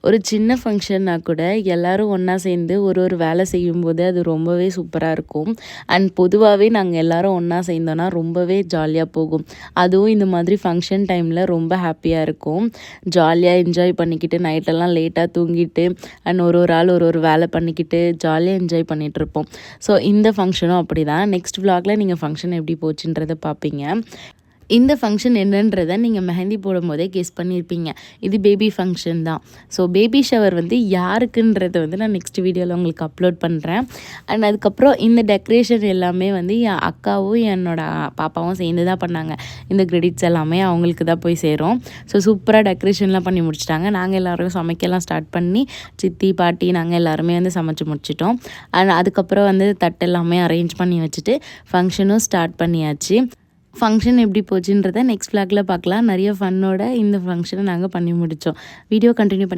ஒரு சின்ன ஃபங்க்ஷன்னா கூட எல்லாரும் ஒன்றா சேர்ந்து ஒரு வேலை செய்யும்போது அது ரொம்பவே சூப்பராக இருக்கும். அண்ட் பொதுவாகவே நாங்கள் எல்லாரும் ஒன்றா சேர்ந்தோன்னா ரொம்பவே ஜாலியாக போகும். அதுவும் இந்த மாதிரி ஃபங்க்ஷன் டைமில் ரொம்ப ஹாப்பியாக இருக்கும். ஜாலியாக என்ஜாய் பண்ணிக்கிட்டு நைட்டெல்லாம் லேட்டாக தூங்கிட்டு அண்ட் ஒரு ஆள் ஒரு வேலை பண்ணிக்கிட்டு ஜாலியாக என்ஜாய் பண்ணிகிட்ருப்போம். ஸோ இந்த ஃபங்க்ஷனும் அப்படி தான். நெக்ஸ்ட் விலாகில் நீங்கள் ஃபங்க்ஷன் எப்படி போச்சுன்றதை பார்ப்பீங்க. இந்த ஃபங்க்ஷன் என்னன்றதை நீங்கள் மெஹந்தி போடும்போதே கெஸ் பண்ணியிருப்பீங்க. இது பேபி ஃபங்க்ஷன் தான். ஸோ பேபி ஷவர் வந்து யாருக்குன்றதை வந்து நான் நெக்ஸ்ட் வீடியோவில் உங்களுக்கு அப்லோட் பண்ணுறேன். அண்ட் அதுக்கப்புறம் இந்த டெக்கரேஷன் எல்லாமே வந்து என் அக்காவும் என்னோட பாப்பாவும் சேர்ந்து தான் பண்ணாங்க. இந்த கிரெடிட்ஸ் எல்லாமே அவங்களுக்கு தான் போய் சேரும். ஸோ சூப்பராக டெக்கரேஷன்லாம் பண்ணி முடிச்சிட்டாங்க. நாங்கள் எல்லோரும் சமைக்கலாம் ஸ்டார்ட் பண்ணி சித்தி பாட்டி நாங்கள் எல்லாருமே வந்து சமைச்சு முடிச்சிட்டோம். அண்ட் அதுக்கப்புறம் வந்து தட்டு எல்லாமே அரேஞ்ச் பண்ணி வச்சுட்டு ஃபங்க்ஷனும் ஸ்டார்ட் பண்ணியாச்சு. ஃபங்க்ஷன் எப்படி போச்சுன்றதை நெக்ஸ்ட் விலாகில் பார்க்கலாம். நிறைய ஃபன்னோட இந்த ஃபங்க்ஷனை நாங்கள் பண்ணி முடித்தோம். வீடியோ கண்டினியூ பண்ணி